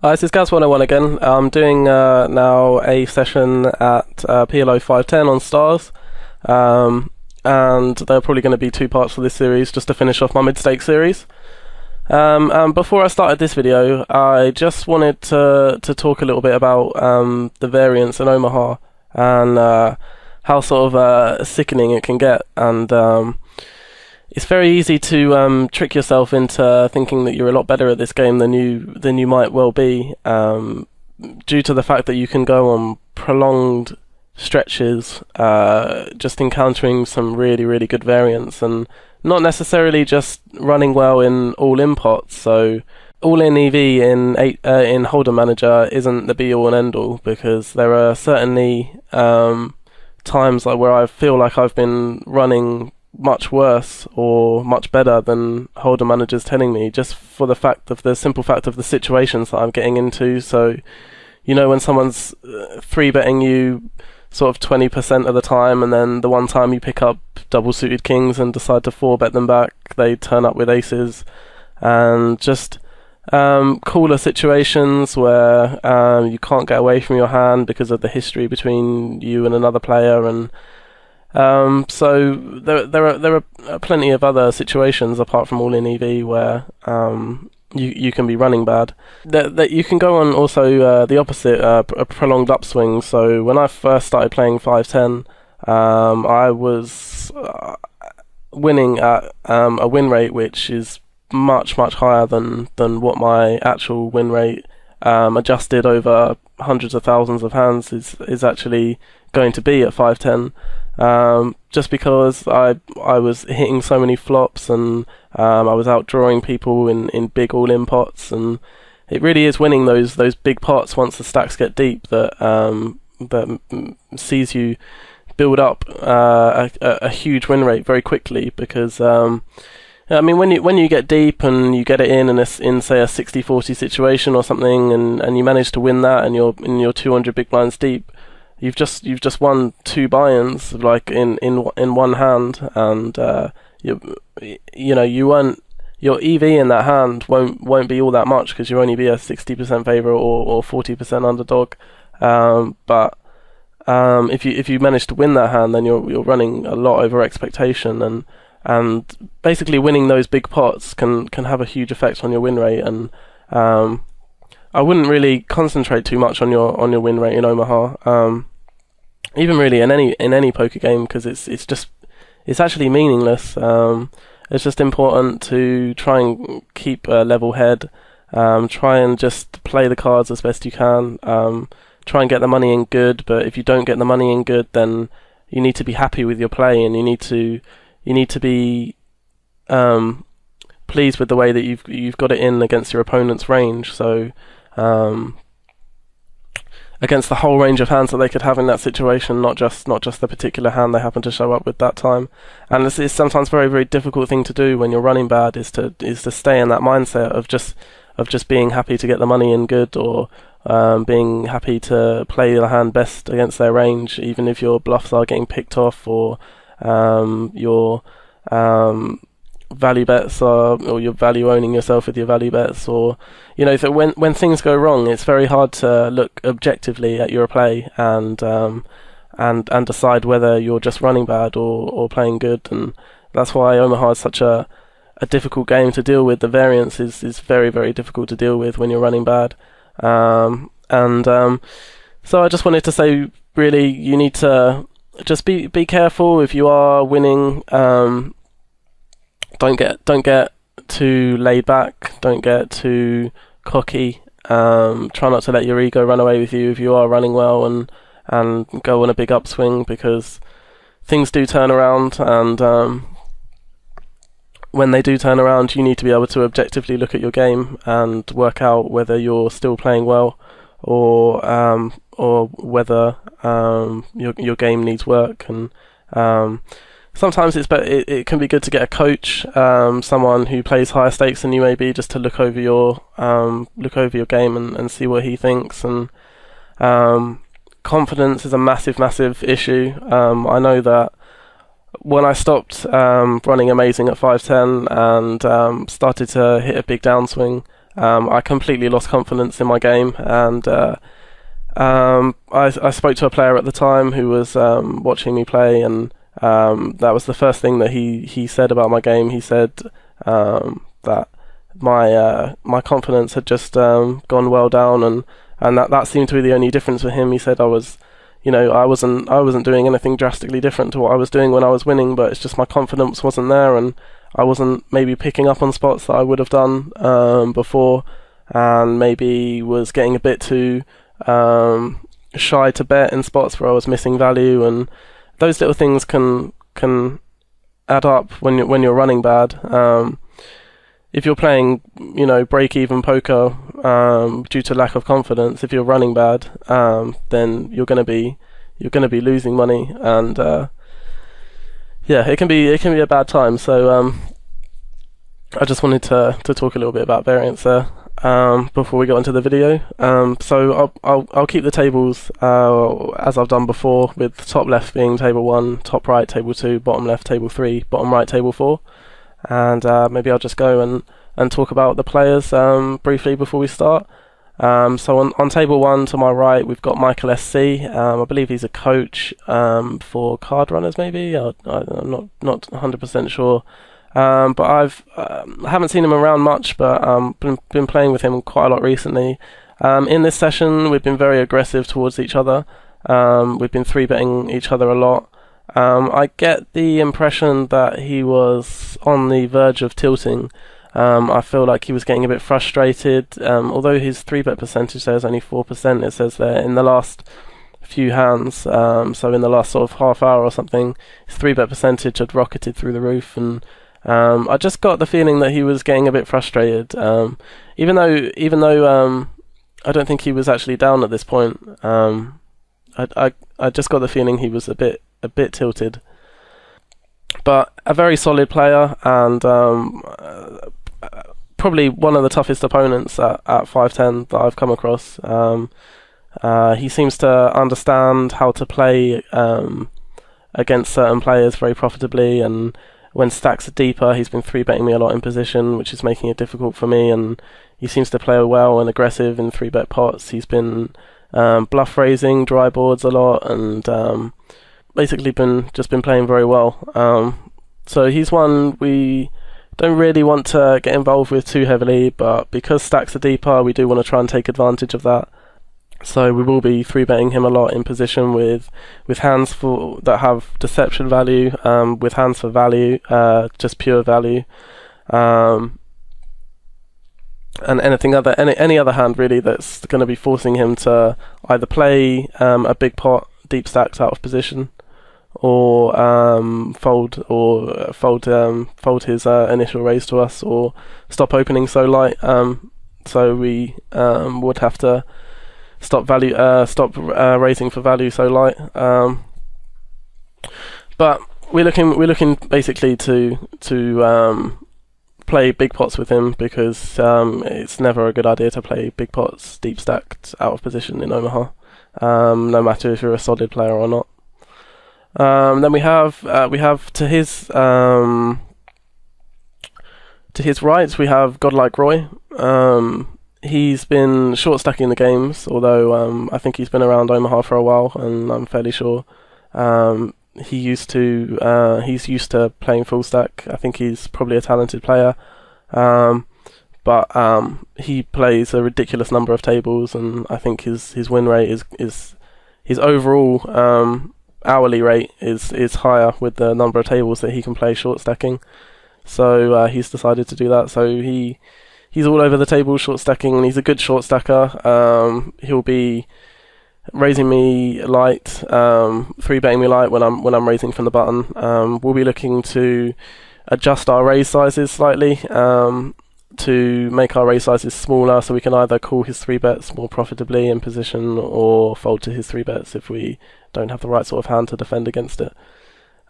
Hi, this is Gaz101 again. I'm doing now a session at PLO 510 on stars, and there are probably going to be two parts of this series just to finish off my mid-stake series. And before I started this video, I just wanted to talk a little bit about the variance in Omaha and how sort of sickening it can get. And it's very easy to trick yourself into thinking that you're a lot better at this game than you might well be, due to the fact that you can go on prolonged stretches just encountering some really good variants and not necessarily just running well in all-in pots. So all-in EV in Hold'em Manager isn't the be-all and end-all, because there are certainly times like where I feel like I've been running much worse or much better than Hold'em Manager's telling me, just for the simple fact of the situations that I'm getting into. So, you know, when someone's 3-betting you sort of 20% of the time, and then the one time you pick up double suited kings and decide to 4-bet them back, they turn up with aces. And just cooler situations where you can't get away from your hand because of the history between you and another player. And so there are plenty of other situations apart from all in EV where you can be running bad. That you can go on also the opposite, a prolonged upswing. So when I first started playing 510, I was winning at a win rate which is much higher than what my actual win rate adjusted over hundreds of thousands of hands is actually going to be at 510. Just because I was hitting so many flops, and I was outdrawing people in big all-in pots, and it really is winning those big pots once the stacks get deep that sees you build up a huge win rate very quickly. Because I mean, when you get deep and you get it in say a 60-40 situation or something, and you manage to win that, and you're 200 big blinds deep, you've just won 2 buy-ins like in one hand, and you won't, your EV in that hand won't be all that much, because you only be a 60% favourite or 40% underdog. But if you manage to win that hand, then you're running a lot over expectation, and basically winning those big pots can have a huge effect on your win rate. And I wouldn't really concentrate too much on your win rate in Omaha, even really in any poker game, because it's actually meaningless. It's just important to try and keep a level head, try and just play the cards as best you can, try and get the money in good. But if you don't get the money in good, then you need to be happy with your play, and you need to be pleased with the way that you've got it in against your opponent's range. So against the whole range of hands that they could have in that situation, not just the particular hand they happen to show up with that time. And it's sometimes very difficult thing to do when you're running bad, is to stay in that mindset of just being happy to get the money in good, or being happy to play the hand best against their range, even if your bluffs are getting picked off, or your value bets or you're value owning yourself with your value bets, or so when things go wrong, it's very hard to look objectively at your play and decide whether you're just running bad or playing good. And that's why Omaha is such a difficult game to deal with. The variance is very difficult to deal with when you're running bad. So I just wanted to say, really, you need to just be careful if you are winning. Don't get too laid back. Don't get too cocky. Try not to let your ego run away with you if you are running well and go on a big upswing, because things do turn around. And when they do turn around, you need to be able to objectively look at your game and work out whether you're still playing well, or whether your game needs work. And sometimes it can be good to get a coach, someone who plays higher stakes than you, maybe, just to look over your game and see what he thinks. And confidence is a massive issue. I know that when I stopped running amazing at 510 and started to hit a big downswing, I completely lost confidence in my game, and I spoke to a player at the time who was watching me play, and that was the first thing that he said about my game. He said that my confidence had just gone well down, and that seemed to be the only difference for him. He said I wasn't doing anything drastically different to what I was doing when I was winning, but it's just my confidence wasn't there, and I wasn't maybe picking up on spots that I would have done before, and maybe was getting a bit too shy to bet in spots where I was missing value, and those little things can add up when you're running bad. If you're playing, break-even poker due to lack of confidence, if you're running bad, then you're gonna be losing money, and it can be a bad time. So I just wanted to talk a little bit about variance there before we go into the video. So I'll keep the tables as I've done before, with top left being table 1, top right table 2, bottom left table 3, bottom right table 4. And maybe I'll just go and talk about the players briefly before we start. So on table 1 to my right, we've got Michael SC. I believe he's a coach for card runners, maybe. I'm not 100% sure. But I haven't seen him around much, but been playing with him quite a lot recently. In this session, we've been very aggressive towards each other. We've been 3-betting each other a lot. I get the impression that he was on the verge of tilting. I feel like he was getting a bit frustrated. Although his 3-bet percentage there is only 4%, it says there, in the last few hands, so in the last sort of half hour or something, his 3-bet percentage had rocketed through the roof, and I just got the feeling that he was getting a bit frustrated. Even though I don't think he was actually down at this point. I just got the feeling he was a bit tilted, but a very solid player, and probably one of the toughest opponents at 5'10" that I've come across. He seems to understand how to play against certain players very profitably, and when stacks are deeper, he's been 3-betting me a lot in position, which is making it difficult for me, and he seems to play well and aggressive in 3-bet pots. He's been bluff raising dry boards a lot, and basically been playing very well. So he's one we don't really want to get involved with too heavily, but because stacks are deeper, we do want to try and take advantage of that. So we will be 3-betting him a lot in position with hands that have deception value, with hands for value, just pure value, and any other hand really that's going to be forcing him to either play a big pot deep stacks out of position, or fold his initial raise to us, or stop opening so light. So we would have to stop raising for value so light. But we're looking basically to play big pots with him, because it's never a good idea to play big pots deep stacked out of position in Omaha, no matter if you're a solid player or not. Then we have to his right, we have Godlike Roy. He's been short stacking the games, although I think he's been around Omaha for a while, and I'm fairly sure he's used to playing full stack. I think he's probably a talented player, but he plays a ridiculous number of tables, and I think his win rate is his overall hourly rate is higher with the number of tables that he can play short stacking. So he's decided to do that. So he's all over the table short stacking, and he's a good short stacker. He'll be raising me light, 3-betting me light when I'm raising from the button. We'll be looking to adjust our raise sizes slightly to make our raise sizes smaller, so we can either call his 3-bets more profitably in position, or fold to his 3-bets if we don't have the right sort of hand to defend against it.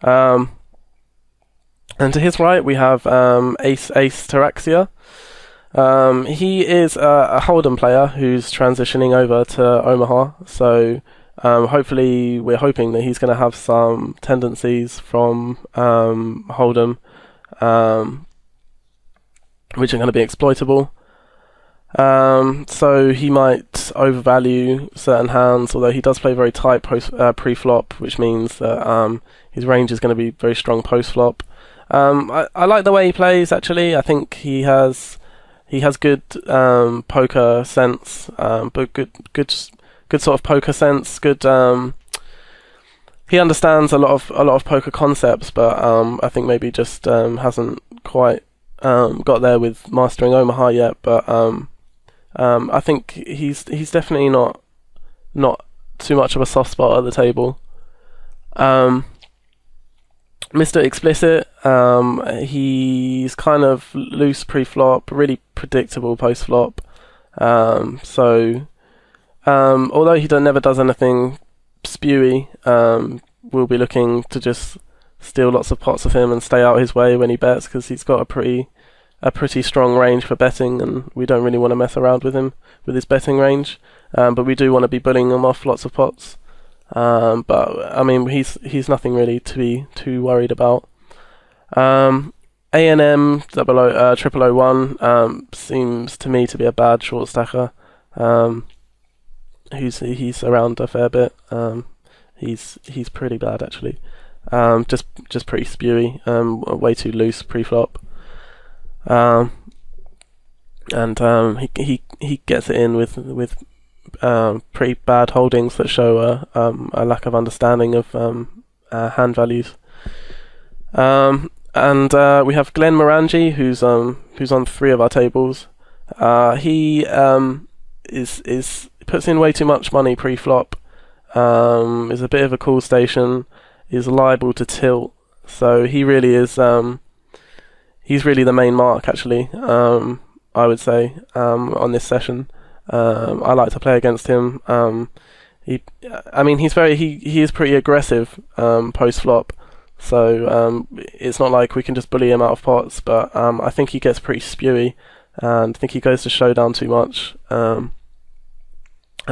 And to his right, we have Ace Taraxia. He is a Hold'em player who's transitioning over to Omaha, so hopefully we're hoping that he's going to have some tendencies from Hold'em, which are going to be exploitable. So he might overvalue certain hands, although he does play very tight pre-flop, which means that his range is going to be very strong post-flop. I like the way he plays. Actually, I think he has good poker sense, but good sort of poker sense. Good. He understands a lot of poker concepts, but I think maybe just hasn't quite got there with mastering Omaha yet. But I think he's definitely not too much of a soft spot at the table. Mr. Explicit, he's kind of loose pre-flop, really predictable post-flop. So although he never does anything spewy, we'll be looking to just steal lots of pots of him and stay out his way when he bets, because he's got a pretty strong range for betting, and we don't really want to mess around with him with his betting range. But we do want to be bullying him off lots of pots. But I mean, he's nothing really to be too worried about. A&M 0001 seems to me to be a bad short stacker. He's around a fair bit. He's pretty bad actually. Just pretty spewy. Way too loose pre-flop. And he gets it in with pretty bad holdings that show a lack of understanding of hand values. And we have Glenn Morangi, who's on 3 of our tables. He puts in way too much money pre-flop. Is a bit of a cool station. Is liable to tilt. So he really is. He's really the main mark actually. I would say on this session. I like to play against him. He is pretty aggressive post flop, so it's not like we can just bully him out of pots. But I think he gets pretty spewy, and I think he goes to showdown too much. And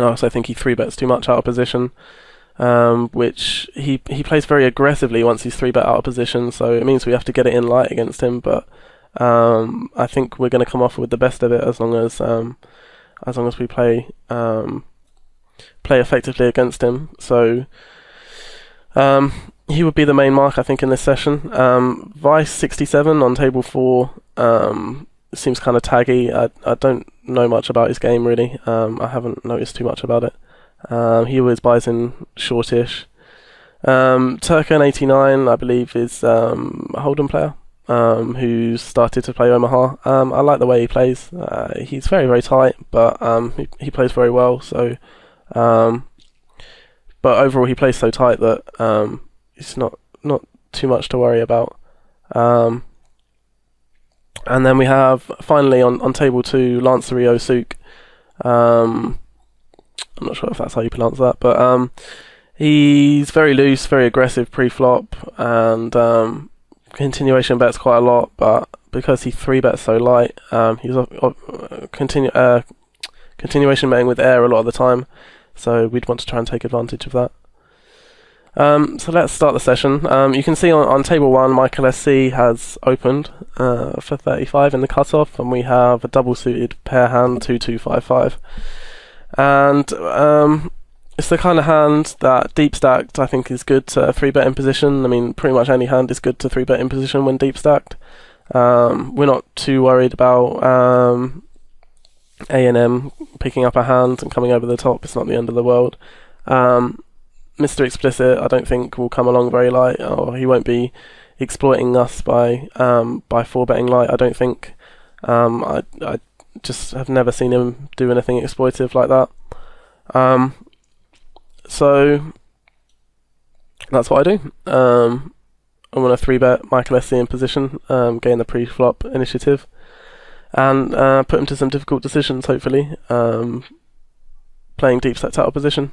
I also think he 3-bets too much out of position, which he plays very aggressively once he's 3-bet out of position. So it means we have to get it in light against him. But I think we're going to come off with the best of it as long as we play effectively against him. So he would be the main mark, I think, in this session. Vice 67 on table 4 seems kind of taggy. I don't know much about his game really. I haven't noticed too much about it. He always buys in shortish. Turkan 89, I believe, is a Holden player who started to play Omaha. I like the way he plays. He's very, very tight, but he plays very well. So, but overall, he plays so tight that it's not too much to worry about. And then we have finally on table 2 Lancerio Souk. I'm not sure if that's how you pronounce that, but he's very loose, very aggressive pre-flop, and continuation bets quite a lot. But because he 3-bets so light, he's continuation betting with air a lot of the time. So we'd want to try and take advantage of that. So let's start the session. You can see on table 1, Michael SC has opened for 35 in the cutoff, and we have a double suited pair hand 2-2-5-5. And it's the kind of hand that deep stacked I think is good to 3-bet in position. I mean, pretty much any hand is good to 3-bet in position when deep stacked. We're not too worried about A&M picking up a hand and coming over the top. It's not the end of the world. Mr. Explicit, I don't think will come along very light, or he won't be exploiting us by 4-betting light. I don't think. I just have never seen him do anything exploitive like that. So that's what I do. I want to 3-bet Michael SC in position, gain the pre-flop initiative, and put him to some difficult decisions. Hopefully, playing deep stacked out of position.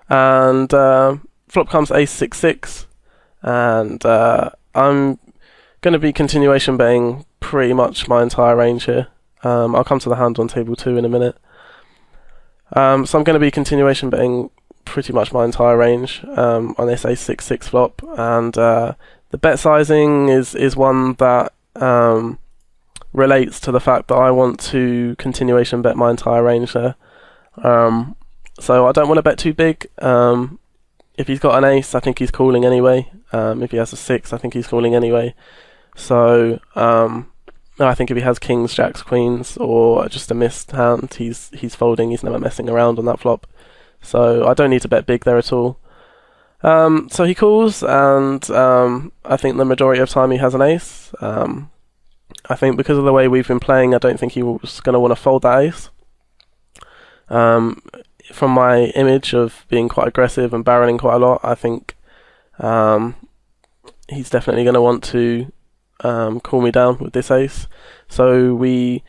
And flop comes ace 6-6, and I'm going to be continuation betting pretty much my entire range here. I'll come to the hand on table 2 in a minute. So I'm going to be continuation betting pretty much my entire range on this ace 6-6 flop, and the bet sizing is one that relates to the fact that I want to continuation bet my entire range there. So I don't want to bet too big. If he's got an ace, I think he's calling anyway. If he has a 6, I think he's calling anyway. So I think if he has kings, jacks, queens, or just a missed hand, he's folding. He's never messing around on that flop. So I don't need to bet big there at all. So he calls, and I think the majority of time he has an ace. I think because of the way we've been playing, I don't think he was going to want to fold that ace. From my image of being quite aggressive and barreling quite a lot, I think he's definitely going to want to cool me down with this ace. So we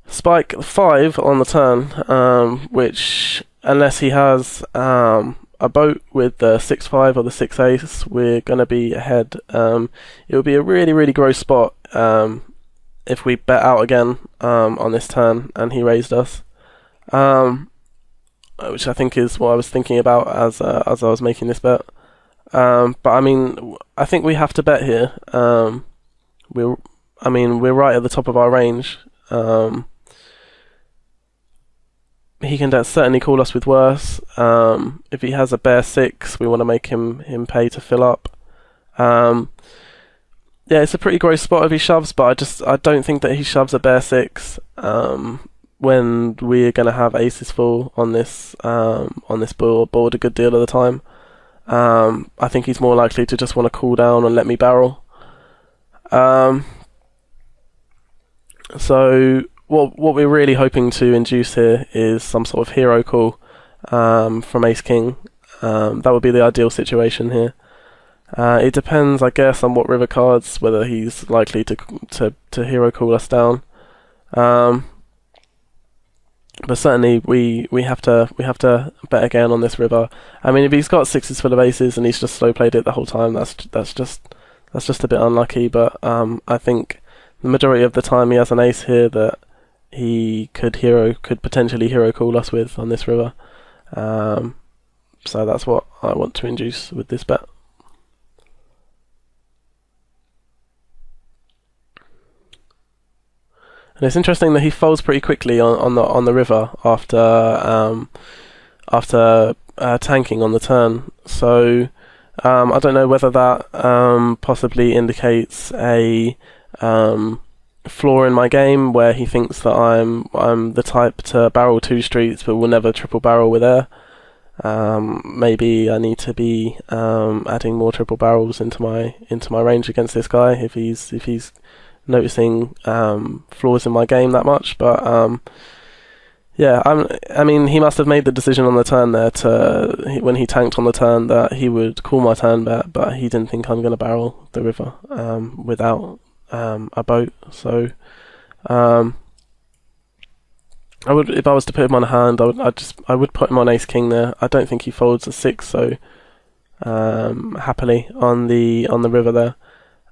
spike 5 on the turn, which, unless he has a boat with the 6-5 or the 6 ace, we're going to be ahead. It would be a really, really gross spot if we bet out again on this turn and he raised us, which I think is what I was thinking about as I was making this bet. But I mean, I think we have to bet here. We're right at the top of our range. He can certainly call us with worse. If he has a bare 6, we want to make him pay to fill up. Yeah, it's a pretty gross spot if he shoves, but I don't think that he shoves a bare 6 when we're going to have aces full on this board a good deal of the time. I think he's more likely to just want to cool down and let me barrel. So what we're really hoping to induce here is some sort of hero call from ace king. That would be the ideal situation here. It depends, I guess, on what river cards, whether he's likely to hero call us down. But certainly we have to bet again on this river. I mean, if he's got 6s full of aces and he's just slow played it the whole time, that's just a bit unlucky. But I think the majority of the time he has an ace here that he could potentially hero call us with on this river. So that's what I want to induce with this bet. And it's interesting that he folds pretty quickly on the river after tanking on the turn. So I don't know whether that possibly indicates a flaw in my game, where he thinks that I'm the type to barrel 2 streets but will never triple barrel with air. Maybe I need to be adding more triple barrels into my range against this guy if he's noticing flaws in my game that much. But yeah, I mean, he must have made the decision on the turn there when he tanked on the turn that he would call my turn bet, but he didn't think I'm going to barrel the river without a boat. So I would, if I was to put him on a hand, I would put him on ace king there. I don't think he folds a 6 so happily on the river there.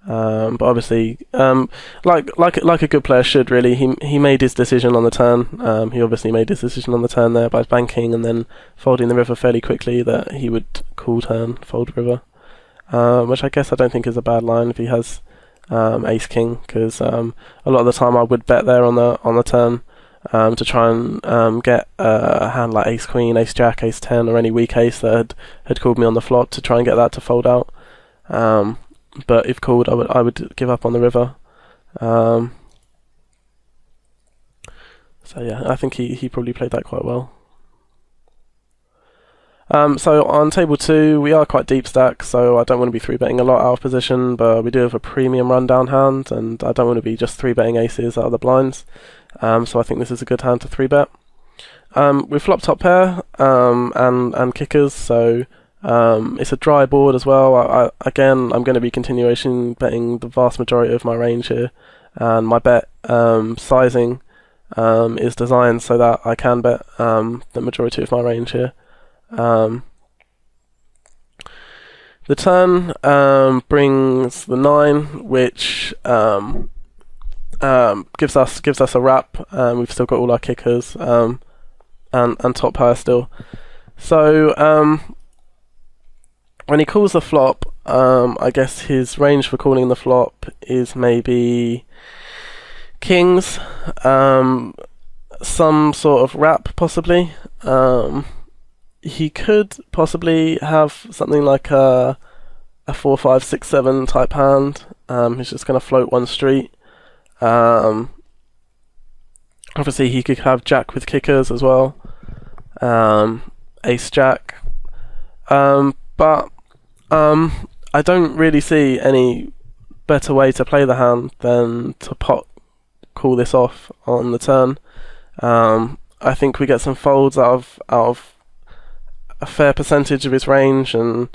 But obviously, like a good player should, really, he made his decision on the turn. He obviously made his decision on the turn there by banking and then folding the river fairly quickly, that he would call turn, fold river, which I guess I don't think is a bad line if he has ace king, because a lot of the time I would bet there on the turn to try and get a hand like ace queen, ace jack, ace 10, or any weak ace that had called me on the flop, to try and get that to fold out. But if called, I would give up on the river. So yeah, I think he probably played that quite well. So on table 2, we are quite deep stack, so I don't want to be 3-betting a lot out of position, but we do have a premium rundown hand, and I don't want to be just 3-betting aces out of the blinds. So I think this is a good hand to 3-bet. We flop top pair and kickers, so it's a dry board as well. Again, I'm going to be continuation betting the vast majority of my range here, and my bet sizing is designed so that I can bet the majority of my range here. The turn brings the 9, which gives us a wrap. We've still got all our kickers and top pair still. So when he calls the flop, I guess his range for calling the flop is maybe Kings, some sort of wrap possibly. He could possibly have something like a 4, 5, 6, 7 type hand. He's just going to float one street. Obviously, he could have Jack with kickers as well. Ace Jack. But I don't really see any better way to play the hand than to pot call this off on the turn. I think we get some folds out of a fair percentage of his range, and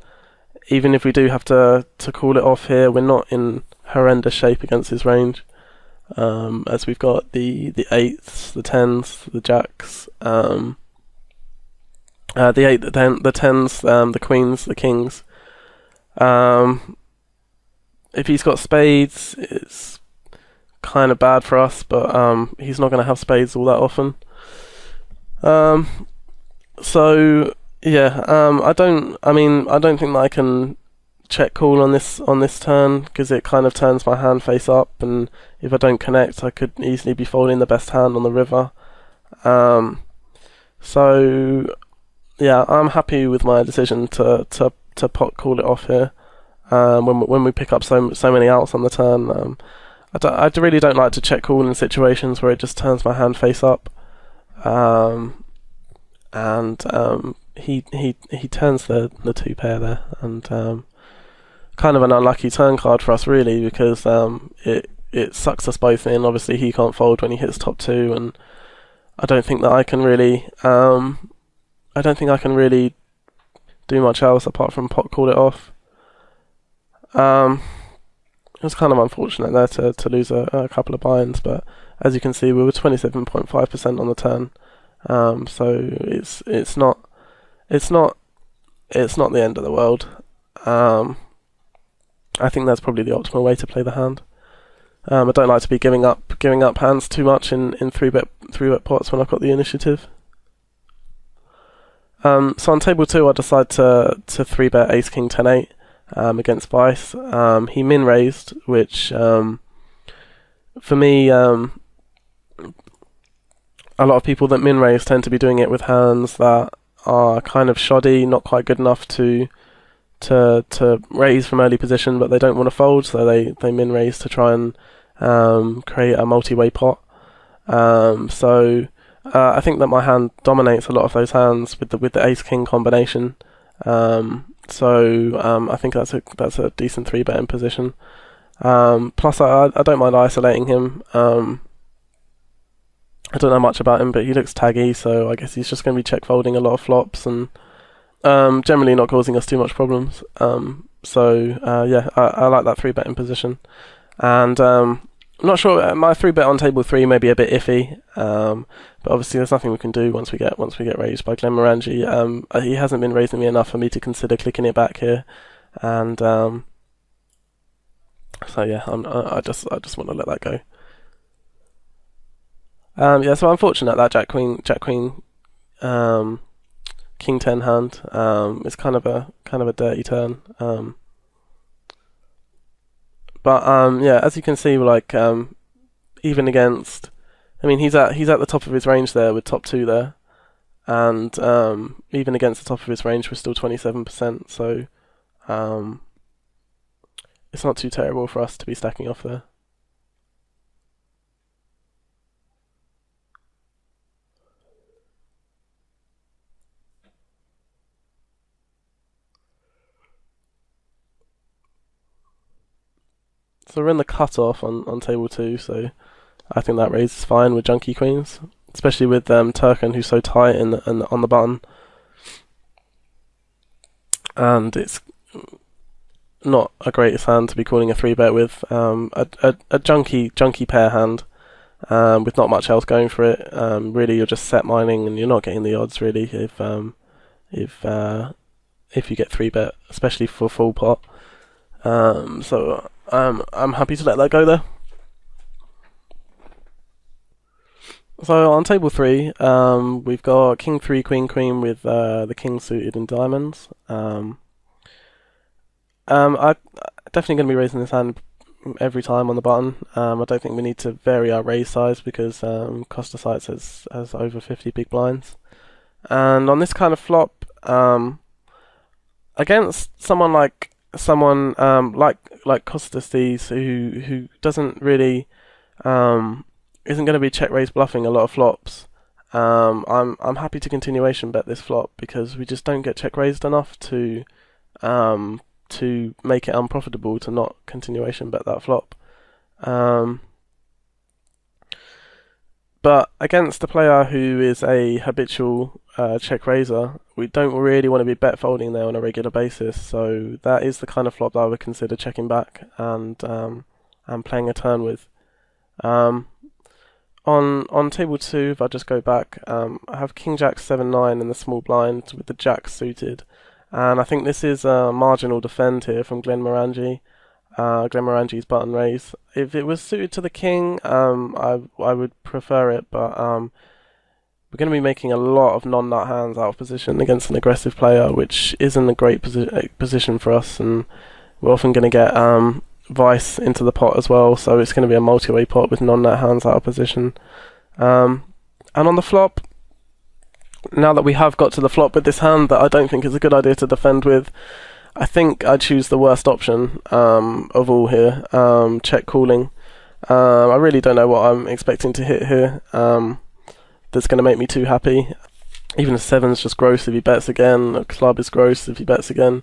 even if we do have to call it off here, we're not in horrendous shape against his range. As we've got the 8s, the 10s, the jacks, the 8, the 10s, the queens, the kings. If he's got spades, it's kind of bad for us, but he's not going to have spades all that often. So yeah, I don't think that I can check call on this turn, because it kind of turns my hand face up, and if I don't connect, I could easily be folding the best hand on the river. So yeah, I'm happy with my decision to pot call it off here. When we pick up so many outs on the turn, I really don't like to check call in situations where it just turns my hand face up. He turns the 2 pair there, and kind of an unlucky turn card for us really, because it sucks us both in. Obviously he can't fold when he hits top 2, and I don't think that I can really do much else apart from pot call it off. It was kind of unfortunate there to lose a couple of buy-ins, but as you can see, we were 27.5% on the turn. So it's not the end of the world. I think that's probably the optimal way to play the hand. I don't like to be giving up hands too much in 3-bet pots when I've got the initiative. So on table 2, I decide to 3-bet Ace King 10 8 against Vice. He min raised, which for me, a lot of people that min raise tend to be doing it with hands that are kind of shoddy, not quite good enough to raise from early position, but they don't want to fold, so they min raise to try and create a multi-way pot. So I think that my hand dominates a lot of those hands with the Ace King combination. So I think that's a decent 3-bet in position. Plus I don't mind isolating him. I don't know much about him, but he looks taggy, so I guess he's just going to be check folding a lot of flops and generally not causing us too much problems. Yeah, I like that 3-bet in position. And I'm not sure, my 3-bet on table 3 may be a bit iffy, but obviously there's nothing we can do once we get raised by Glenmorangie. He hasn't been raising me enough for me to consider clicking it back here, and so yeah, I just want to let that go. Yeah, so unfortunate that Jack Queen, King 10 hand. It's kind of a dirty turn. But yeah, as you can see, like even against, I mean, he's at the top of his range there with top 2 there, and even against the top of his range, we're still 27%. So it's not too terrible for us to be stacking off there. So we're in the cutoff on table 2, so I think that raise is fine with junkie queens, especially with Turkin, who's so tight on the button, and it's not a great hand to be calling a 3-bet with. A junkie pair hand with not much else going for it. Really, you're just set mining, and you're not getting the odds really if you get 3-bet, especially for full pot. So I'm happy to let that go there. So on table 3, we've got King 3, Queen Queen with the King suited in diamonds. I'm definitely going to be raising this hand every time on the button. I don't think we need to vary our raise size because Costa Sites has over 50 big blinds. And on this kind of flop, against someone like Costas These, who doesn't really isn't going to be check raise bluffing a lot of flops. I'm happy to continuation bet this flop because we just don't get check raised enough to make it unprofitable to not continuation bet that flop. But against a player who is a habitual check raiser, we don't really want to be bet folding there on a regular basis. So that is the kind of flop that I would consider checking back and playing a turn with. On table 2, if I just go back, I have King Jack 7-9 in the small blind with the Jack suited, and I think this is a marginal defend here from Glenmorangie. Glenmorangi's button raise. If it was suited to the king, I would prefer it, but we're going to be making a lot of non-nut hands out of position against an aggressive player, which isn't a great position for us, and we're often going to get Vice into the pot as well, so it's going to be a multi-way pot with non-nut hands out of position. And on the flop, now that we have got to the flop with this hand that I don't think is a good idea to defend with, I think I'd choose the worst option of all here, check calling. I really don't know what I'm expecting to hit here that's going to make me too happy. Even a 7's just gross if he bets again, a club is gross if he bets again.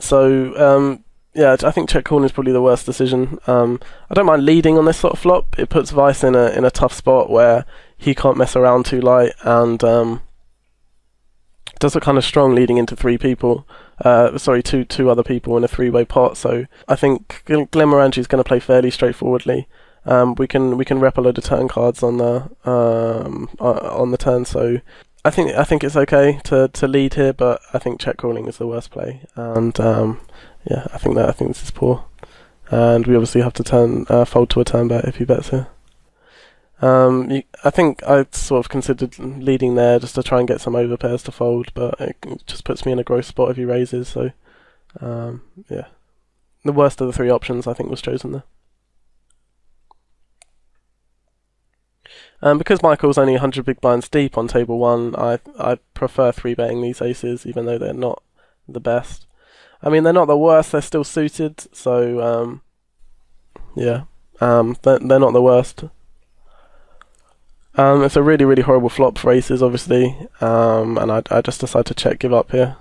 So, yeah, I think check calling is probably the worst decision. I don't mind leading on this sort of flop. It puts Vice in a tough spot where he can't mess around too light, and does look kind of strong leading into two other people in a three-way pot. So I think Glenmorangie is going to play fairly straightforwardly. We can rep a load of turn cards on the turn. So I think it's okay to lead here, but I think check calling is the worst play. And yeah, I think this is poor. And we obviously have to fold to a turn bet if he bets here. I think I sort of considered leading there just to try and get some overpairs to fold, but it just puts me in a gross spot if he raises. So, yeah, the worst of the three options I think was chosen there. Because Michael's only 100 big blinds deep on table 1, I prefer 3-betting these aces, even though they're not the best. I mean, they're not the worst; they're still suited. So, yeah, they're not the worst. It's a really, really horrible flop for aces, obviously, and I just decided to check give up here.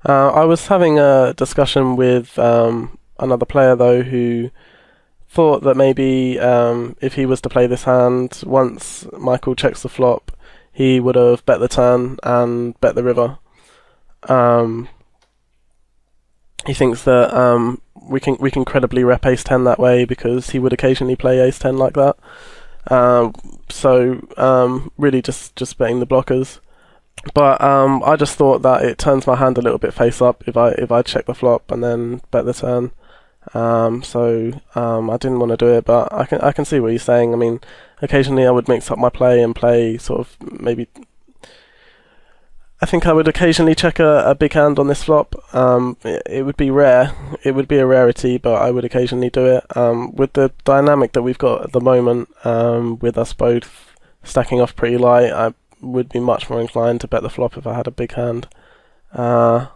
I was having a discussion with another player, though, who thought that maybe if he was to play this hand, once Michael checks the flop, he would have bet the turn and bet the river. He thinks that we can credibly rep ace-10 that way because he would occasionally play ace-10 like that. So really just betting the blockers. But I just thought that it turns my hand a little bit face up if I check the flop and then bet the turn. So I didn't want to do it, but I can see what he's saying. I mean, occasionally I would mix up my play and play sort of maybe. I think I would occasionally check a big hand on this flop. It would be rare. It would be a rarity, but I would occasionally do it. With the dynamic that we've got at the moment, with us both stacking off pretty light, I would be much more inclined to bet the flop if I had a big hand. But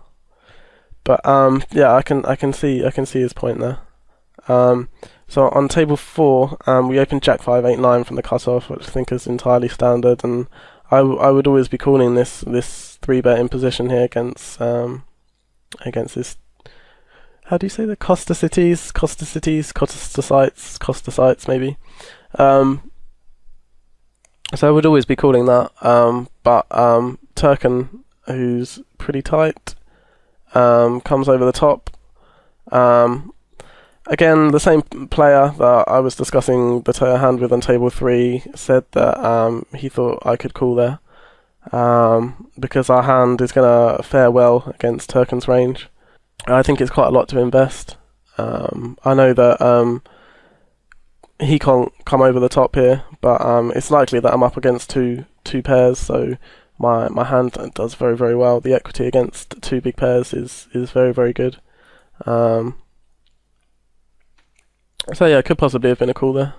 yeah, I can see his point there. So on table 4, we opened Jack 5-8-9 from the cutoff, which I think is entirely standard, and I would always be calling this 3-bet in position here against this. How do you say the Costa Sites maybe. So I would always be calling that. But Turkin, who's pretty tight, comes over the top. Again, the same player that I was discussing the hand with on table 3 said that he thought I could call there because our hand is going to fare well against Turkin's range. I think it's quite a lot to invest. I know that he can't come over the top here, but it's likely that I'm up against two pairs, so my hand does very, very well. The equity against two big pairs is very, very good. So yeah, it could possibly have been a call there.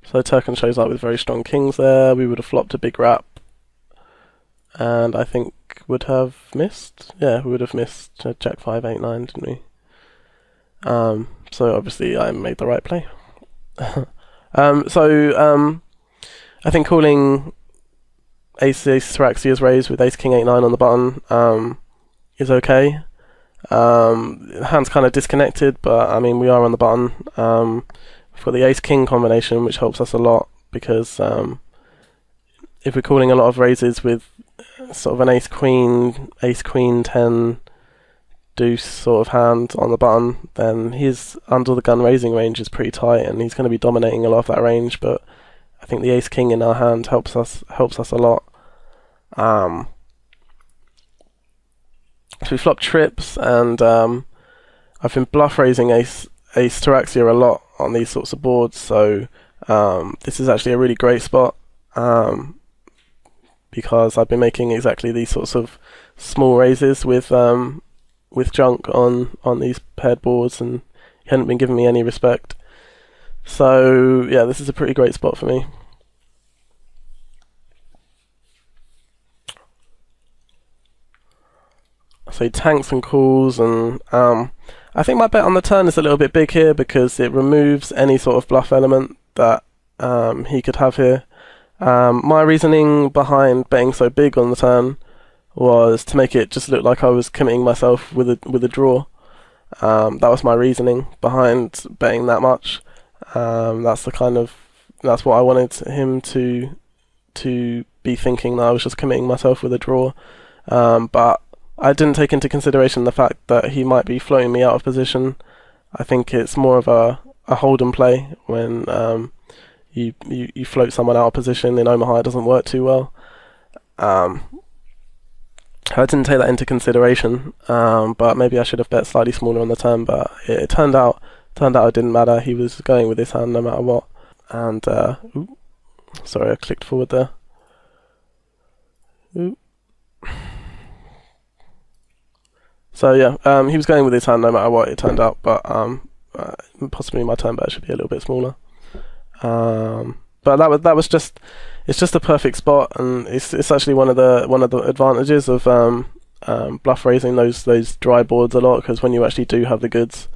So Turkin shows up with very strong kings there. We would have flopped a big wrap, and I think would have missed. Yeah, we would have missed Jack 5 8 9, didn't we? So obviously I made the right play. I think calling Ace Thraxia's raise with Ace King 8 9 on the button is okay. Hand's kind of disconnected, but I mean we are on the button. We've got the Ace King combination, which helps us a lot because if we're calling a lot of raises with sort of an Ace Queen 10 deuce sort of hand on the button, then his under the gun raising range is pretty tight, and he's going to be dominating a lot of that range. But I think the Ace King in our hand helps us a lot. So we flop trips, and I've been bluff raising Ace Taraxia a lot on these sorts of boards. So this is actually a really great spot because I've been making exactly these sorts of small raises with junk on these paired boards, and he hadn't been giving me any respect. So yeah, this is a pretty great spot for me. So he tanks and calls, and I think my bet on the turn is a little bit big here because it removes any sort of bluff element that he could have here. My reasoning behind betting so big on the turn was to make it just look like I was committing myself with a draw. That was my reasoning behind betting that much. That's what I wanted him to be thinking, that I was just committing myself with a draw. But I didn't take into consideration the fact that he might be floating me out of position. I think it's more of a hold and play when you float someone out of position. In Omaha, it doesn't work too well. I didn't take that into consideration, but maybe I should have bet slightly smaller on the turn. But it turned out it didn't matter. He was going with his hand no matter what. And sorry, I clicked forward there. So yeah, he was going with his hand no matter what, it turned out, but possibly my turn bet should be a little bit smaller. But it's just a perfect spot, and it's actually one of the advantages of bluff raising those dry boards a lot, because when you actually do have the goods,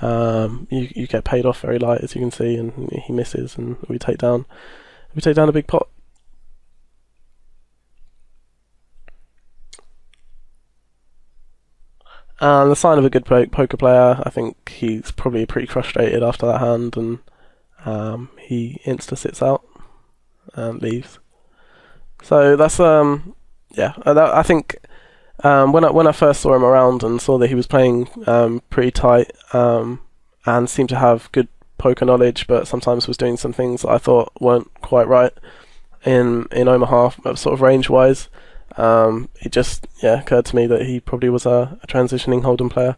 you get paid off very light, as you can see, and he misses, and we take down a big pot. And the sign of a good poker player, I think he's probably pretty frustrated after that hand, and he insta sits out and leaves. So that's I think when I first saw him around and saw that he was playing pretty tight and seemed to have good poker knowledge, but sometimes was doing some things that I thought weren't quite right in Omaha, sort of range wise. It just occurred to me that he probably was a transitioning Hold'em player,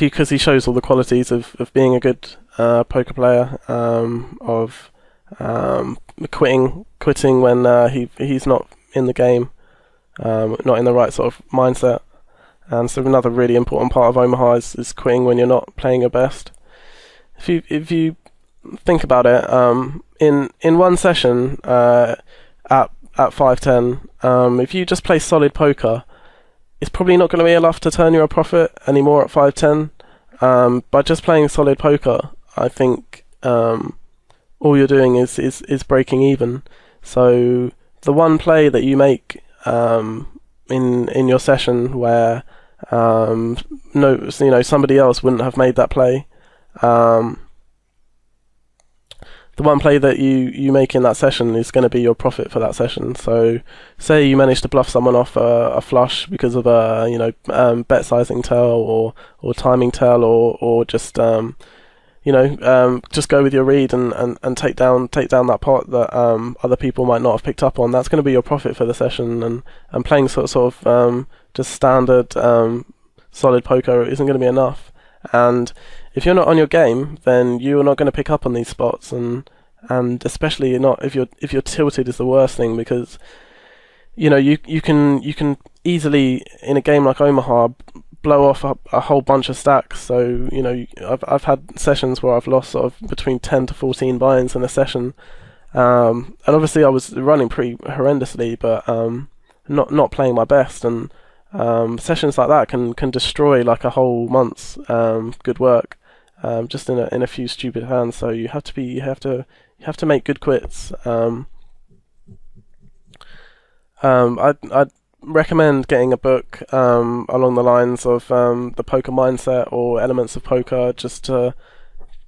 because he shows all the qualities of being a good poker player, of quitting when he's not in the game, not in the right sort of mindset. And so another really important part of Omaha is quitting when you're not playing your best. If you think about it, in one session at 5-10, if you just play solid poker, it's probably not going to be enough to turn you a profit anymore at 5-10. By just playing solid poker, I think all you're doing is breaking even. So the one play that you make in your session where somebody else wouldn't have made that play, the one play that you make in that session is going to be your profit for that session. So say you manage to bluff someone off a flush because of a bet sizing tell or timing tell, or just just go with your read and take down that pot that other people might not have picked up on. That's going to be your profit for the session, and playing sort of just standard solid poker isn't going to be enough. And if you're not on your game, then you're not going to pick up on these spots, and and especially not if you're tilted is the worst thing, because you can easily in a game like Omaha blow off a whole bunch of stacks. So I've had sessions where I've lost sort of between 10 to 14 buy-ins in a session, and obviously I was running pretty horrendously, but not playing my best, and sessions like that can destroy like a whole month's good work, just in a few stupid hands. So you have to make good quits. I'd recommend getting a book along the lines of the poker mindset or elements of poker, just to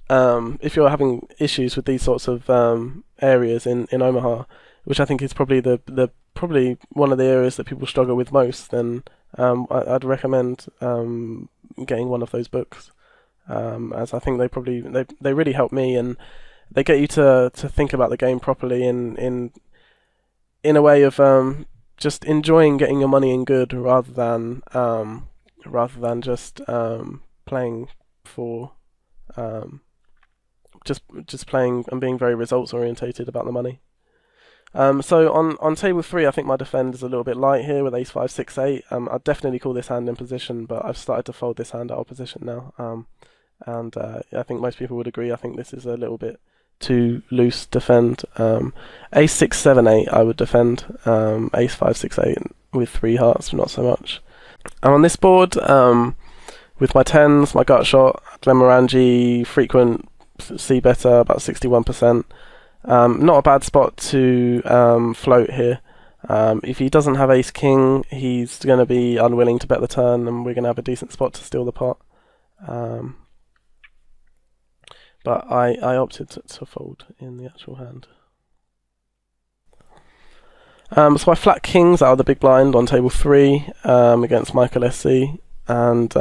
if you're having issues with these sorts of areas in Omaha, which I think is probably probably one of the areas that people struggle with most, then I'd recommend getting one of those books, as I think they really help me, and they get you to think about the game properly in a way of just enjoying getting your money in good, rather than just playing for just playing and being very results orientated about the money. So on table 3, I think my defend is a little bit light here with ace 5 6 8. I'd definitely call this hand in position, but I've started to fold this hand out of position now. And I think most people would agree. I think this is a little bit too loose defend. Ace 6 7 8 I would defend. Ace 5 6 8 with 3 hearts, not so much. And on this board, with my 10s, my gut shot, Glenmorangie, frequent, see better, about 61%. Not a bad spot to float here. If he doesn't have ace king, he's going to be unwilling to bet the turn, and we're going to have a decent spot to steal the pot. But I opted to fold in the actual hand. So I flat kings out of the big blind on table 3 against Michael SC, and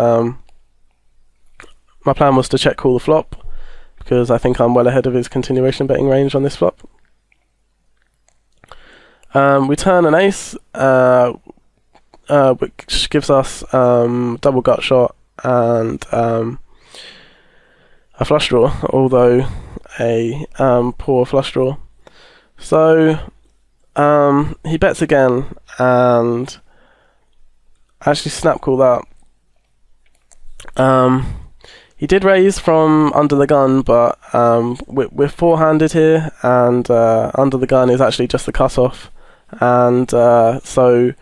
my plan was to check call the flop, because I think I'm well ahead of his continuation betting range on this flop. We turn an ace, which gives us double gut shot and a flush draw, although a poor flush draw. So he bets again, and actually snap call that. He did raise from under the gun, but we're four-handed here, and under the gun is actually just the cutoff, and so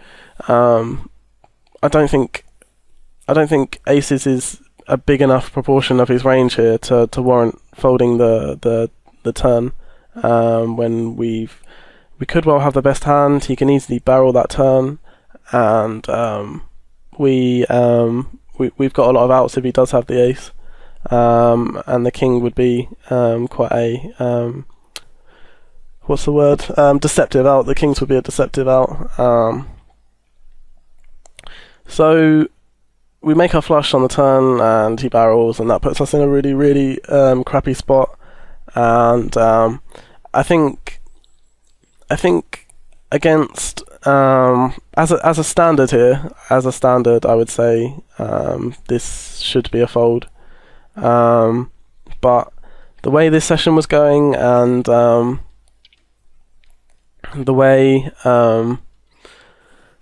I don't think aces is a big enough proportion of his range here to warrant folding the turn. When we could well have the best hand, he can easily barrel that turn, and we've got a lot of outs if he does have the ace. And the king would be quite a what's the word? Deceptive out. The kings would be a deceptive out. So we make our flush on the turn, and he barrels, and that puts us in a really, really crappy spot. And I think against as a standard here, I would say this should be a fold. But the way this session was going, and the way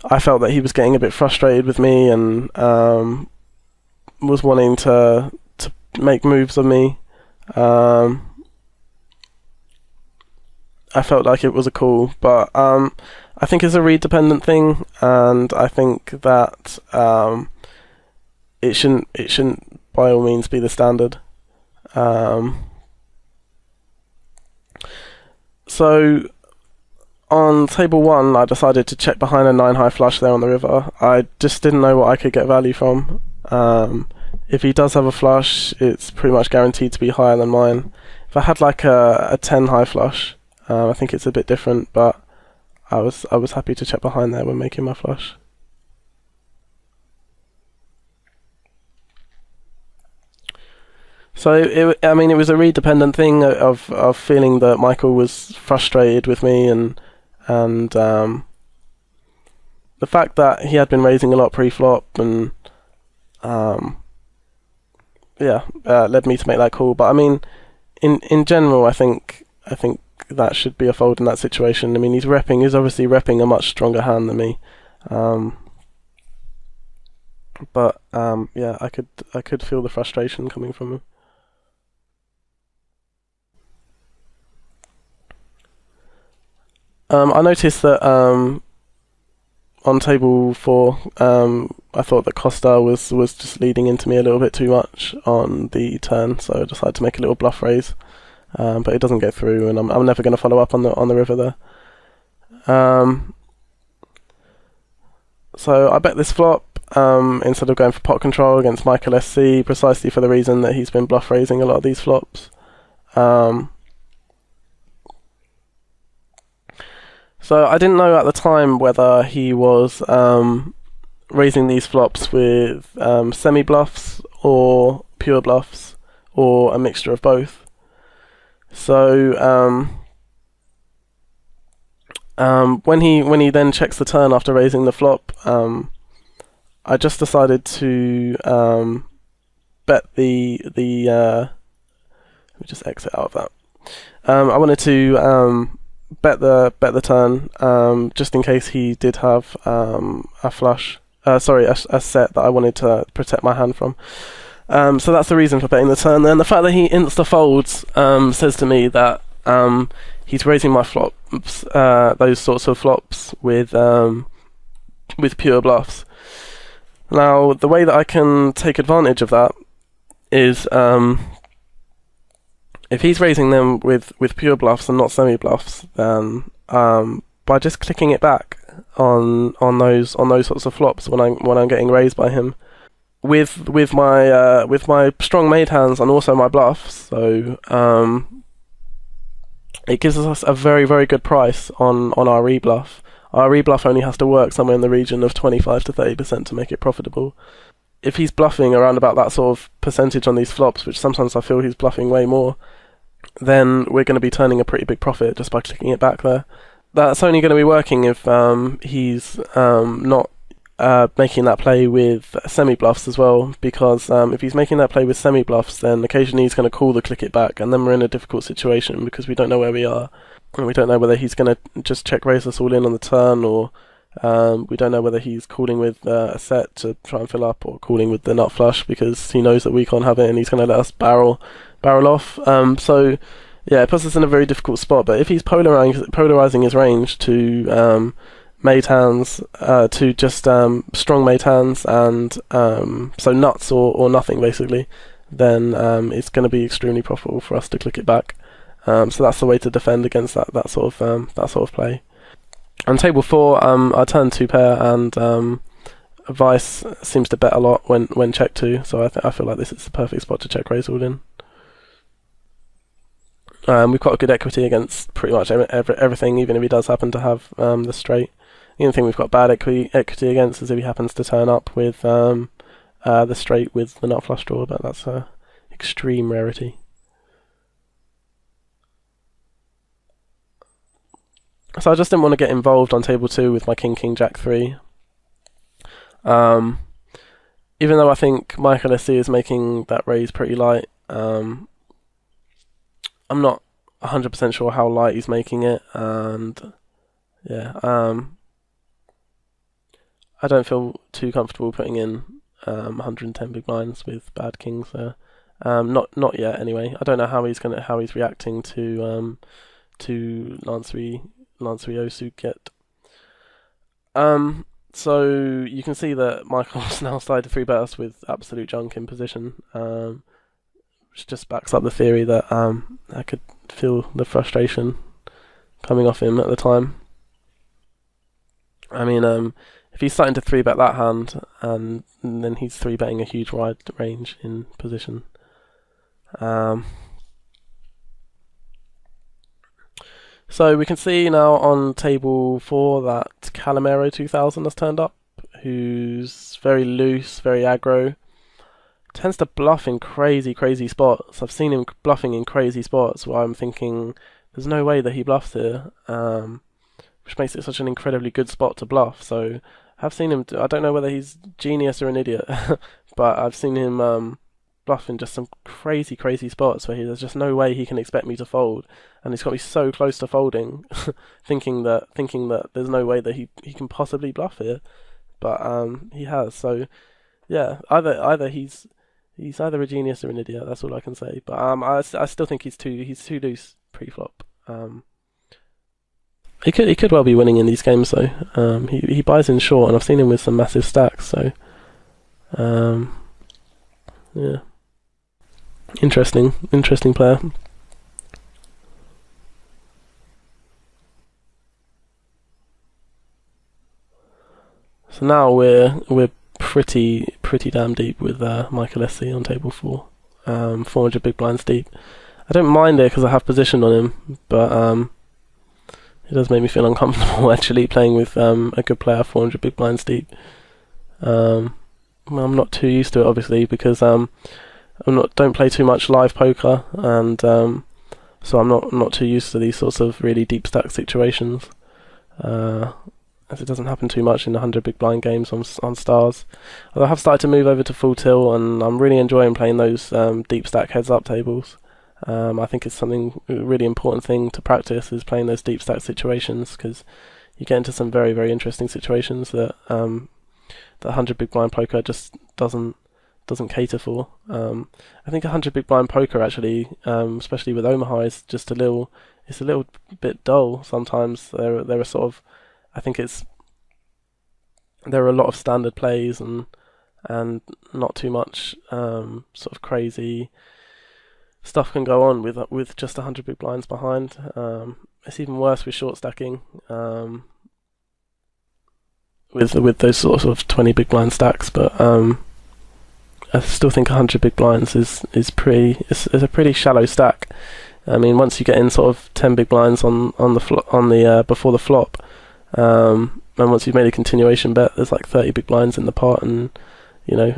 I felt that he was getting a bit frustrated with me, and was wanting to make moves on me, I felt like it was a call. But I think it's a read dependent thing, and I think that it shouldn't by all means be the standard. So on table 1, I decided to check behind a 9 high flush there on the river. I just didn't know what I could get value from. If he does have a flush, it's pretty much guaranteed to be higher than mine. If I had like a 10 high flush, I think it's a bit different, but I was happy to check behind there when making my flush. So it was a read dependent thing of feeling that Michael was frustrated with me, and the fact that he had been raising a lot pre-flop, and led me to make that call. But I mean, in general, I think I think that should be a fold in that situation. I mean, he's obviously repping a much stronger hand than me. But yeah, I could feel the frustration coming from him. I noticed that on table 4, I thought that Costa was just leading into me a little bit too much on the turn, so I decided to make a little bluff raise. But it doesn't go through, and I'm never going to follow up on the river there. So I bet this flop instead of going for pot control against Michael SC, precisely for the reason that he's been bluff raising a lot of these flops. So I didn't know at the time whether he was raising these flops with semi bluffs or pure bluffs or a mixture of both. So when he then checks the turn after raising the flop, I just decided to bet let me just exit out of that. I wanted to bet the turn just in case he did have a flush. A set that I wanted to protect my hand from. So that's the reason for betting the turn. Then the fact that he insta folds says to me that he's raising my flops, those sorts of flops with pure bluffs. Now the way that I can take advantage of that is if he's raising them with pure bluffs and not semi bluffs, then by just clicking it back on those sorts of flops when I'm getting raised by him with my strong made hands and also my bluffs, so it gives us a very, very good price on our rebluff. Our rebluff only has to work somewhere in the region of 25 to 30% to make it profitable. If he's bluffing around about that sort of percentage on these flops, which sometimes I feel he's bluffing way more, then we're going to be turning a pretty big profit just by clicking it back there. That's only going to be working if he's not making that play with semi-bluffs as well, because if he's making that play with semi-bluffs, then occasionally he's going to call the click it back, and then we're in a difficult situation because we don't know where we are. And we don't know whether he's going to just check raise us all in on the turn, or we don't know whether he's calling with a set to try and fill up, or calling with the nut flush because he knows that we can't have it and he's going to let us barrel off. So yeah, it puts us in a very difficult spot. But if he's polarizing his range to made hands, to just strong made hands, and so nuts or nothing basically, then it's going to be extremely profitable for us to click it back. So that's the way to defend against that sort of play. On table 4, I turned 2 pair, and Vice seems to bet a lot when check 2. So I feel like this is the perfect spot to check raise all in. We've got a good equity against pretty much everything, even if he does happen to have the straight. The only thing we've got bad equity against is if he happens to turn up with the straight with the nut flush draw, but that's a extreme rarity. So I just didn't want to get involved on table 2 with my king, jack 3. Even though I think Michael SC is making that raise pretty light, I'm not 100% sure how light he's making it, and yeah, I don't feel too comfortable putting in 110 big blinds with bad kings there. Not yet anyway. I don't know how he's reacting to Lance 3 suit get. So you can see that Michael's now started to 3-bet us with absolute junk in position, which just backs up the theory that I could feel the frustration coming off him at the time. I mean, if he's starting to 3-bet that hand, and then he's 3-betting a huge wide range in position. So we can see now on table 4 that Calamero 2000 has turned up, who's very loose, very aggro. Tends to bluff in crazy spots. I've seen him bluffing in crazy spots where I'm thinking there's no way that he bluffs here, which makes it such an incredibly good spot to bluff. So I've seen him, I don't know whether he's genius or an idiot, but I've seen him bluff in just some crazy spots where there's just no way he can expect me to fold, and he's got me so close to folding, thinking that there's no way that he can possibly bluff here, but he has. So yeah, either he's either a genius or an idiot. That's all I can say. But I still think he's too loose pre-flop. He could well be winning in these games though. He buys in short, and I've seen him with some massive stacks. So yeah, interesting player. So now we're pretty damn deep with Michael SC on table 4, 400 big blinds deep. I don't mind it because I have position on him, but it does make me feel uncomfortable actually playing with a good player 400 big blinds deep. I'm not too used to it obviously because don't play too much live poker, and so I'm not too used to these sorts of really deep stack situations. As it doesn't happen too much in the 100 big blind games on stars. Although I have started to move over to full tilt, and I'm really enjoying playing those deep stack heads up tables. I think it's something really important thing to practice is playing those deep stack situations, because you get into some very interesting situations that that 100 big blind poker just doesn't cater for. I think 100 big blind poker actually, especially with Omaha, is just a little bit dull sometimes. There are sort of, I think there are a lot of standard plays and not too much sort of crazy stuff can go on with just 100 big blinds behind. It's even worse with short stacking, with those sorts of 20 big blind stacks. But I still think 100 big blinds is a pretty shallow stack. I mean, once you get in sort of 10 big blinds on the before the flop, and once you've made a continuation bet, there's like 30 big blinds in the pot, and you know,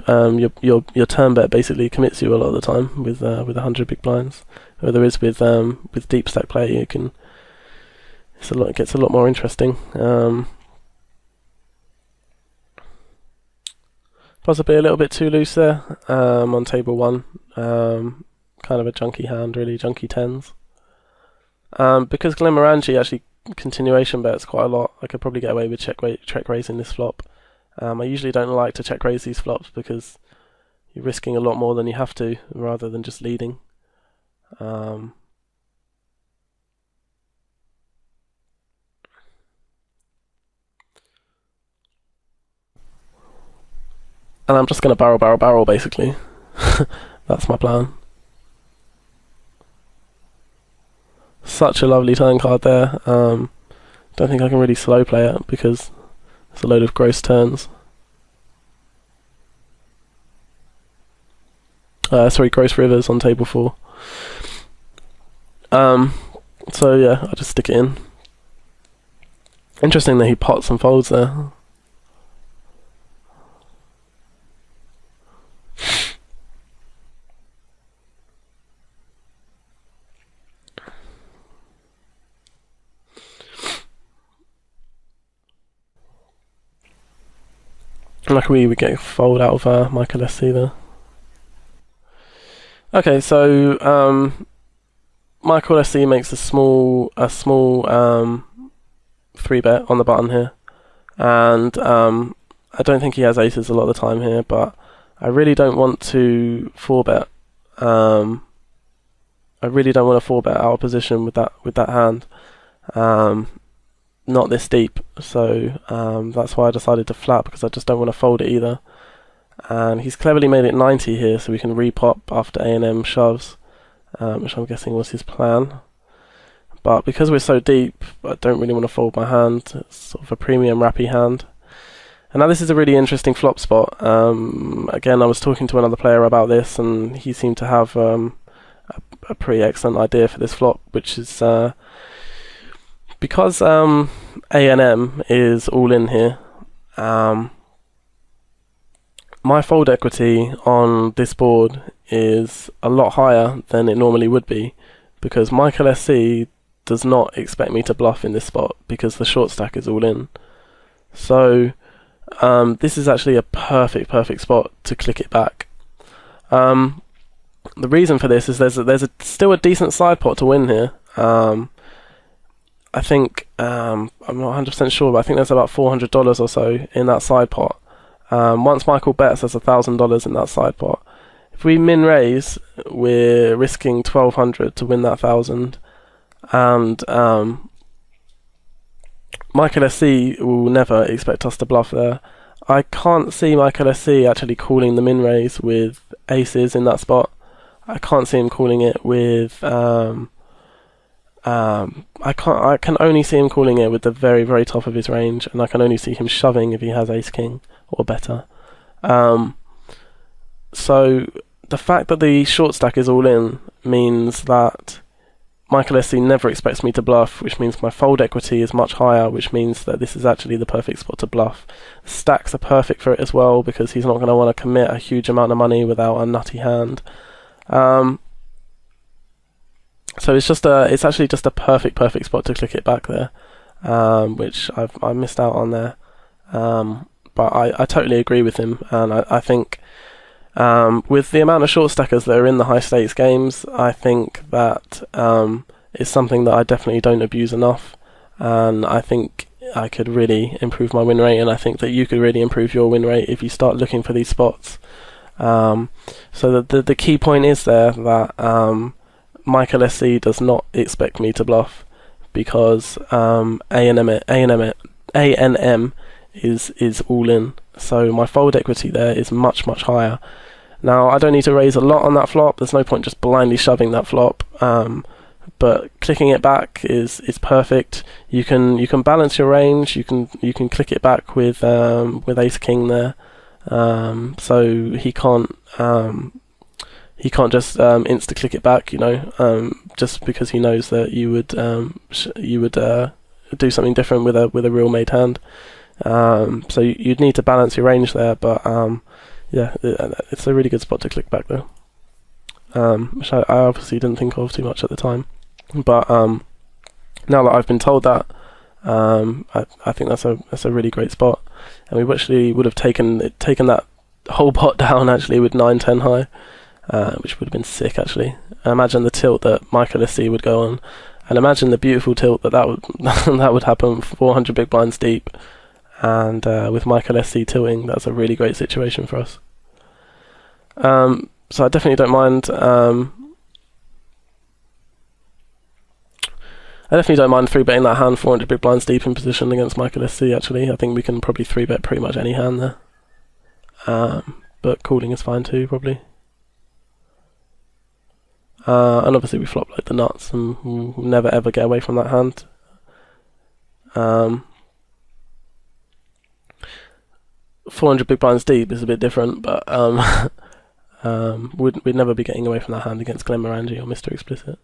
your turn bet basically commits you a lot of the time with 100 big blinds. Whether it's with deep stack play, it gets a lot more interesting. Possibly a little bit too loose there on table 1. Kind of a junky hand, really, junky tens. Because Glenmorangie actually continuation bets quite a lot, I could probably get away with check raising this flop. I usually don't like to check raise these flops because you're risking a lot more than you have to, rather than just leading. And I'm just going to barrel basically. That's my plan. Such a lovely turn card there. Don't think I can really slow play it because there's a load of gross turns. Sorry, gross rivers on table 4. So yeah, I'll just stick it in. Interesting that he pots and folds there. Like we get a fold out of Michael SC there. Okay, so Michael SC makes a small 3-bet on the button here, and I don't think he has aces a lot of the time here, but I really don't want to 4-bet. I really don't want to 4-bet out of position with that hand. Not this deep, so that's why I decided to flat, because I just don't want to fold it either. And he's cleverly made it 90 here, so we can repop after A&M shoves, which I'm guessing was his plan. But because we're so deep, I don't really want to fold my hand. It's sort of a premium rappy hand. And now this is a really interesting flop spot. Again, I was talking to another player about this, and he seemed to have a pretty excellent idea for this flop, which is because A&M is all in here. My fold equity on this board is a lot higher than it normally would be, because Michael SC does not expect me to bluff in this spot because the short stack is all in. So this is actually a perfect spot to click it back. the reason for this is there's still a decent side pot to win here. I think I'm not 100% sure, but I think there's about $400 or so in that side pot. Once Michael bets, there's $1,000 in that side pot. If we min raise, we're risking 1,200 to win that 1,000, and Michael SC will never expect us to bluff there. I can't see Michael SC actually calling the min raise with aces in that spot. I can't see him calling it with I can only see him calling it with the very, very top of his range, and I can only see him shoving if he has ace king or better. So the fact that the short stack is all in means that Michael SC never expects me to bluff, which means my fold equity is much higher, which means that this is actually the perfect spot to bluff. Stacks are perfect for it as well, because he's not going to want to commit a huge amount of money without a nutty hand. So it's actually just a perfect spot to click it back there, which I missed out on there. But I totally agree with him, and I think with the amount of short stackers that are in the high stakes games, I think that is something that I definitely don't abuse enough, and I think I could really improve my win rate, and I think that you could really improve your win rate if you start looking for these spots. So the key point is there that Michael SC does not expect me to bluff, because A&M is all in, so my fold equity there is much higher. Now I don't need to raise a lot on that flop. There's no point just blindly shoving that flop, but clicking it back is perfect. You can balance your range. You can click it back with ace king there, so he can't just insta click it back, just because he knows that you would do something different with a real made hand. So you'd need to balance your range there, but yeah, it's a really good spot to click back there, which I obviously didn't think of too much at the time, but now that I've been told that, I think that's a really great spot, and we actually would have taken that whole pot down actually with 9-10 high, which would have been sick actually. Imagine the tilt that Michael SC would go on, and imagine the beautiful tilt that would that would happen 400 big blinds deep. And with Michael SC tilting, that's a really great situation for us. So I definitely don't mind. I definitely don't mind 3-betting that hand 400 big blinds deep in position against Michael SC. Actually, I think we can probably 3-bet pretty much any hand there. But calling is fine too, probably. And obviously we flop like the nuts, and we'll never ever get away from that hand. 400 big blinds deep is a bit different, but we'd never be getting away from that hand against Glenn Morangi or Mr. Explicit.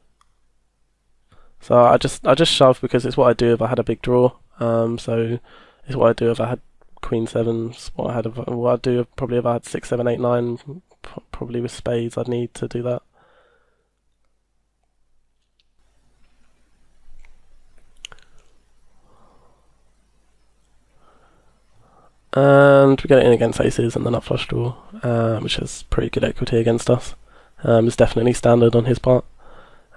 So I just shove because it's what I do if I had a big draw. So it's what I do if I had Queen sevens. What I'd do probably if I had 6, 7, 8, 9. Probably with spades, I'd need to do that. And we get it in against aces and the nut flush draw, which has pretty good equity against us. It's definitely standard on his part.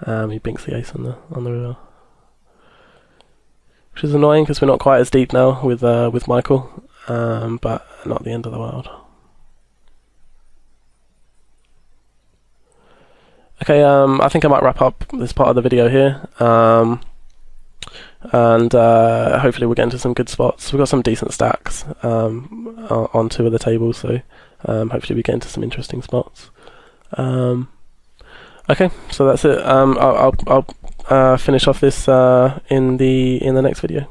He binks the ace on the river, which is annoying because we're not quite as deep now with Michael, but not the end of the world. Okay, I think I might wrap up this part of the video here. And hopefully we'll get into some good spots. We've got some decent stacks on 2 of the tables, so hopefully we get into some interesting spots. Okay, so that's it. I'll finish off this in the next video.